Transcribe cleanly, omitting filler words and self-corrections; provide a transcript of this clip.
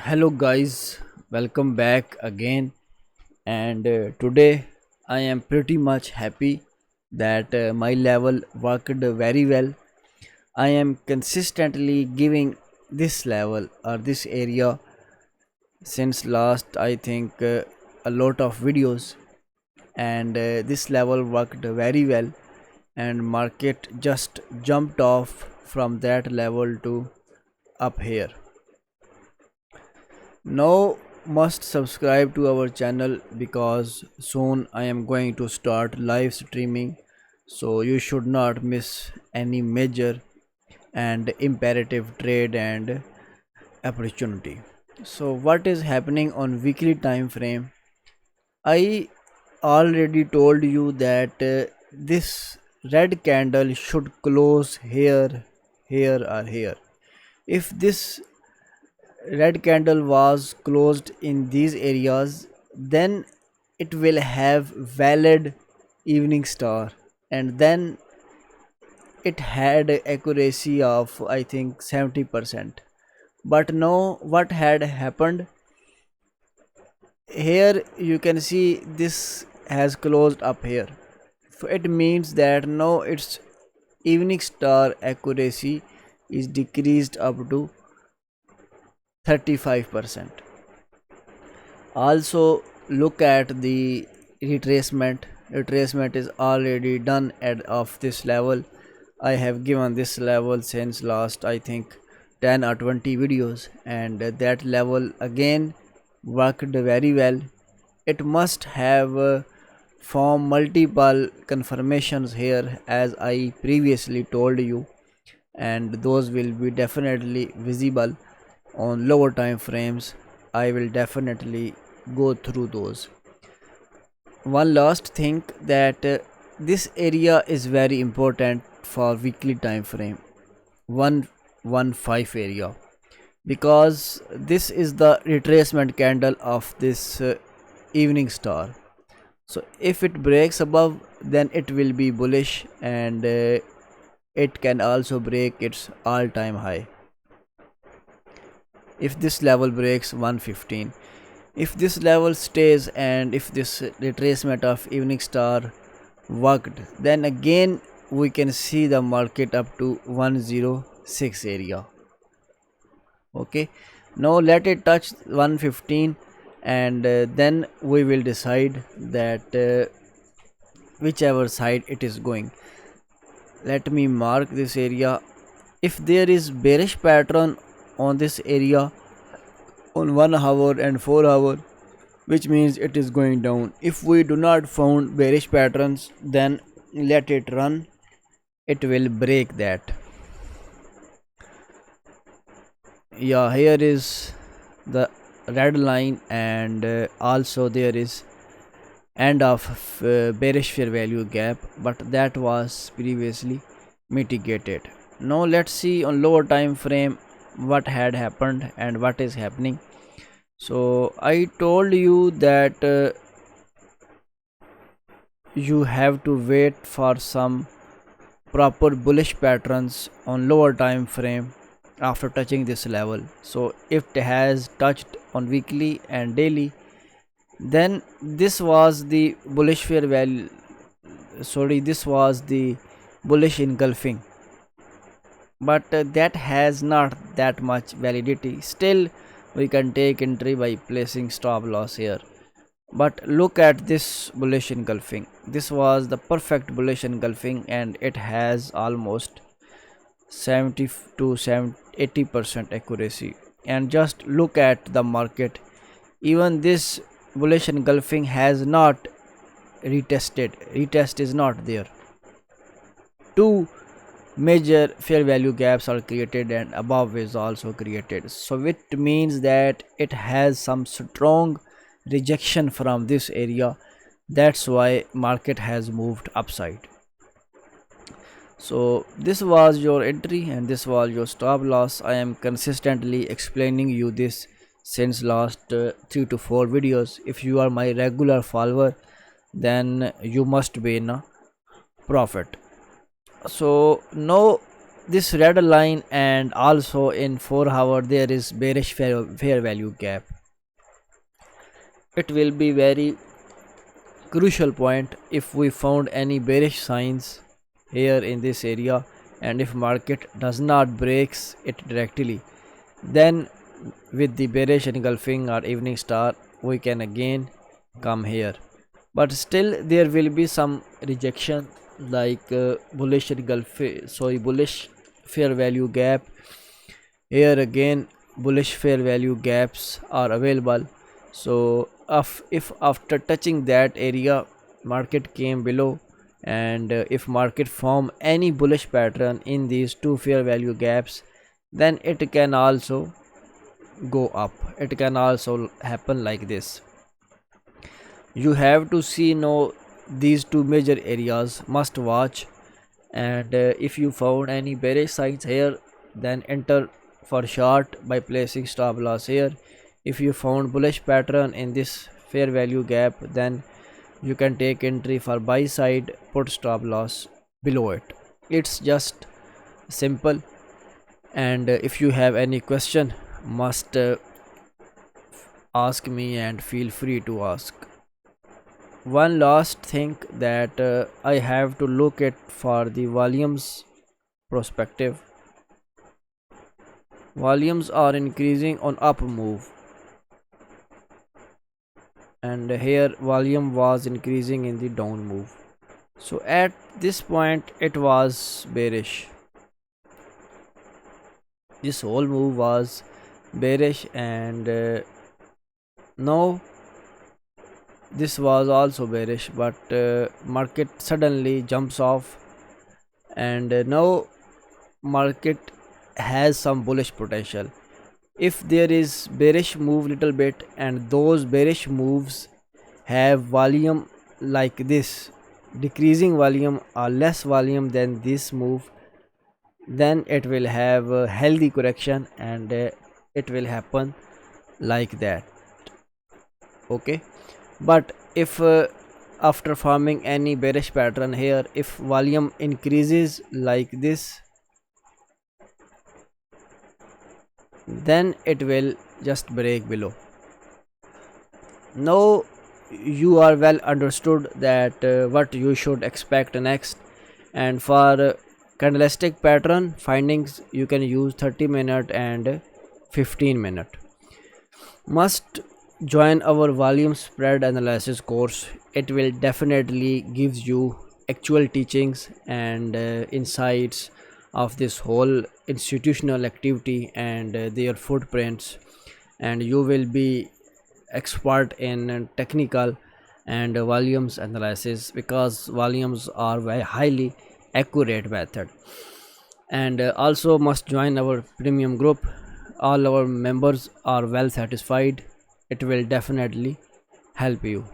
Hello guys, welcome back again. And today I am pretty much happy that my level worked very well. I am consistently giving this level or this area since last I think a lot of videos, and this level worked very well, and market just jumped off from that level to up here. Now must subscribe to our channel because soon I am going to start live streaming, so you should not miss any major and imperative trade and opportunity. So what is happening on weekly time frame? I already told you that this red candle should close here, here or here. If this red candle was closed in these areas, then it will have valid evening star, and then it had accuracy of I think 70%. But now what had happened here, you can see this has closed up here, so it means that now its evening star accuracy is decreased up to 35%. Also look at the retracement is already done at of this level. I have given this level since last I think 10 or 20 videos, and that level again worked very well. It must have formed multiple confirmations here as I previously told you, and those will be definitely visible on lower time frames. I will definitely go through those. One last thing that this area is very important for weekly time frame 115 area, because this is the retracement candle of this evening star. So if it breaks above, then it will be bullish, and it can also break its all time high if this level breaks 115. If this level stays and if this retracement of evening star worked, then again we can see the market up to 106 area. Okay, now let it touch 115, and then we will decide that whichever side it is going. Let me mark this area. If there is bearish pattern on this area on 1 hour and 4 hour, which means it is going down. If we do not found bearish patterns, then let it run, it will break that. Yeah, here is the red line, and also there is end of bearish fair value gap, but that was previously mitigated. Now let's see on lower time frame what had happened and what is happening. So I told you that you have to wait for some proper bullish patterns on lower time frame after touching this level. So if it has touched on weekly and daily, then this was the bullish fair value, sorry, this was the bullish engulfing, but that has not that much validity. Still we can take entry by placing stop loss here. But look at this bullish engulfing, this was the perfect bullish engulfing, and it has almost 70 to 80% accuracy. And just look at the market, even this bullish engulfing has not retest is not there. Two major fair value gaps are created and above is also created, so it means that it has some strong rejection from this area. That's why market has moved upside. So this was your entry and this was your stop loss. I am consistently explaining you this since last 3 to 4 videos. If you are my regular follower, then you must be in a profit. So now this red line, and also in 4 hour there is bearish fair value gap. It will be very crucial point if we found any bearish signs here in this area, and if market does not breaks it directly, then with the bearish engulfing or evening star we can again come here. But still there will be some rejection, like bullish fair value gap. Here again bullish fair value gaps are available. So if after touching that area market came below, and if market form any bullish pattern in these two fair value gaps, then it can also go up. It can also happen like this. You have to see now these two major areas must watch, and if you found any bearish signs here, then enter for short by placing stop loss here. If you found bullish pattern in this fair value gap, then you can take entry for buy side, put stop loss below it. It's just simple. And if you have any question, must ask me, and feel free to ask. One last thing that I have to look at for the volumes perspective. Volumes are increasing on up move, and here volume was increasing in the down move. So at this point it was bearish. This whole move was bearish, and now this was also bearish, but market suddenly jumps off, and now market has some bullish potential. If there is bearish move little bit, and those bearish moves have volume like this, decreasing volume or less volume than this move, then it will have a healthy correction, and it will happen like that. Okay, but if after forming any bearish pattern here, if volume increases like this, then it will just break below. Now you are well understood that what you should expect next. And for candlestick pattern findings, you can use 30-minute and 15-minute. Must join our volume spread analysis course. It will definitely gives you actual teachings and insights of this whole institutional activity and their footprints, and you will be expert in technical and volumes analysis, because volumes are very highly accurate method. And also must join our premium group. All our members are well satisfied. It will definitely help you.